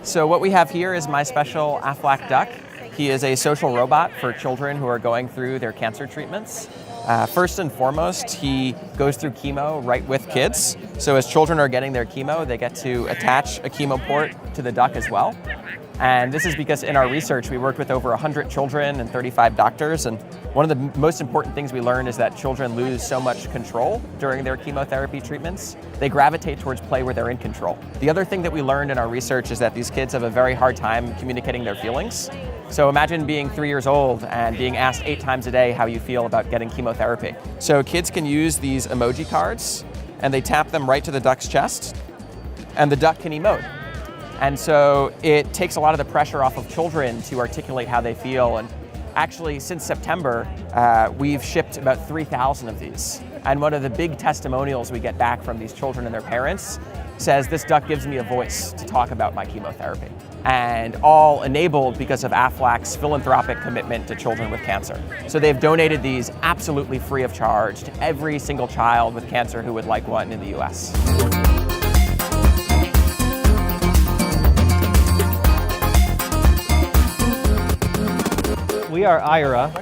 So what we have here is my special Aflac duck. He is a social robot for children who are going through their cancer treatments. First and foremost, he goes through chemo right with kids. So as children are getting their chemo, they get to attach a chemo port to the duck as well. And this is because in our research, we worked with over 100 children and 35 doctors. And one of the most important things we learned is that children lose so much control during their chemotherapy treatments. They gravitate towards play where they're in control. The other thing that we learned in our research is that these kids have a very hard time communicating their feelings. So imagine being 3 years old and being asked 8 times a day how you feel about getting chemotherapy. So kids can use these emoji cards and they tap them right to the duck's chest and the duck can emote. And so it takes a lot of the pressure off of children to articulate how they feel. And actually, since September, we've shipped about 3,000 of these. And one of the big testimonials we get back from these children and their parents says, this duck gives me a voice to talk about my chemotherapy. And all enabled because of Aflac's philanthropic commitment to children with cancer. So they've donated these absolutely free of charge to every single child with cancer who would like one in the US. We are Aira.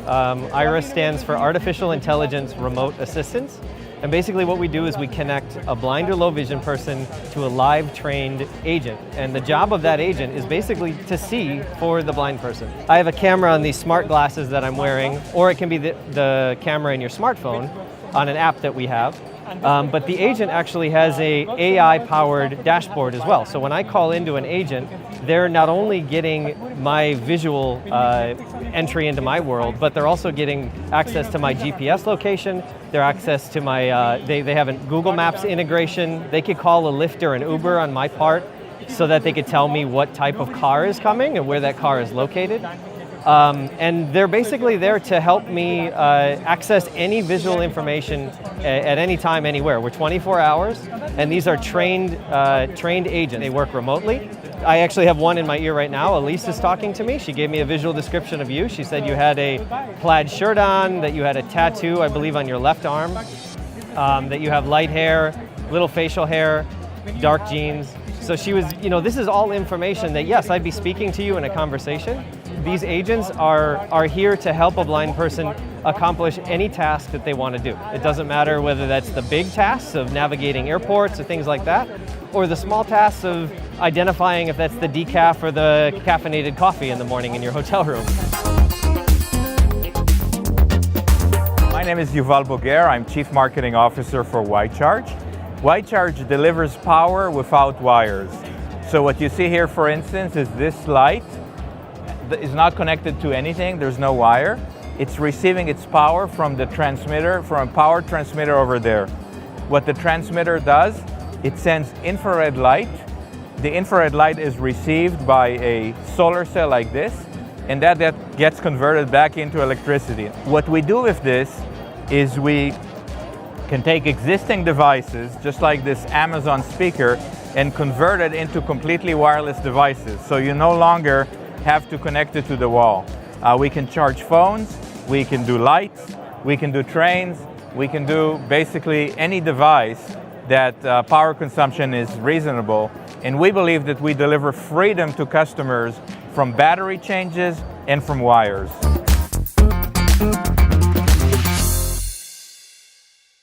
Aira stands for Artificial Intelligence Remote Assistance. And basically what we do is we connect a blind or low vision person to a live trained agent. And the job of that agent is basically to see for the blind person. I have a camera on these smart glasses that I'm wearing, or it can be the camera in your smartphone on an app that we have. But the agent actually has a AI-powered dashboard as well. So when I call into an agent, they're not only getting my visual entry into my world, but they're also getting access to my GPS location, their access to my, they have a Google Maps integration. They could call a Lyft or an Uber on my part so that they could tell me what type of car is coming and where that car is located. And they're basically there to help me access any visual information at any time, anywhere. We're 24 hours, and these are trained agents. They work remotely. I actually have one in my ear right now. Elise is talking to me. She gave me a visual description of you. She said you had a plaid shirt on, that you had a tattoo, I believe, on your left arm, that you have light hair, little facial hair, dark jeans. So she was, this is all information that, yes, I'd be speaking to you in a conversation. These agents are here to help a blind person accomplish any task that they want to do. It doesn't matter whether that's the big tasks of navigating airports or things like that, or the small tasks of identifying if that's the decaf or the caffeinated coffee in the morning in your hotel room. My name is Yuval Boger. I'm Chief Marketing Officer for YCharge. YCharge delivers power without wires. So what you see here, for instance, is this light. Is not connected to anything, there's no wire. It's receiving its power from the transmitter, from a power transmitter over there. What the transmitter does, it sends infrared light. The infrared light is received by a solar cell like this, and that gets converted back into electricity. What we do with this is we can take existing devices, just like this Amazon speaker, and convert it into completely wireless devices. So you no longer have to connect it to the wall. We can charge phones, we can do lights, we can do trains, we can do basically any device that power consumption is reasonable. And we believe that we deliver freedom to customers from battery changes and from wires.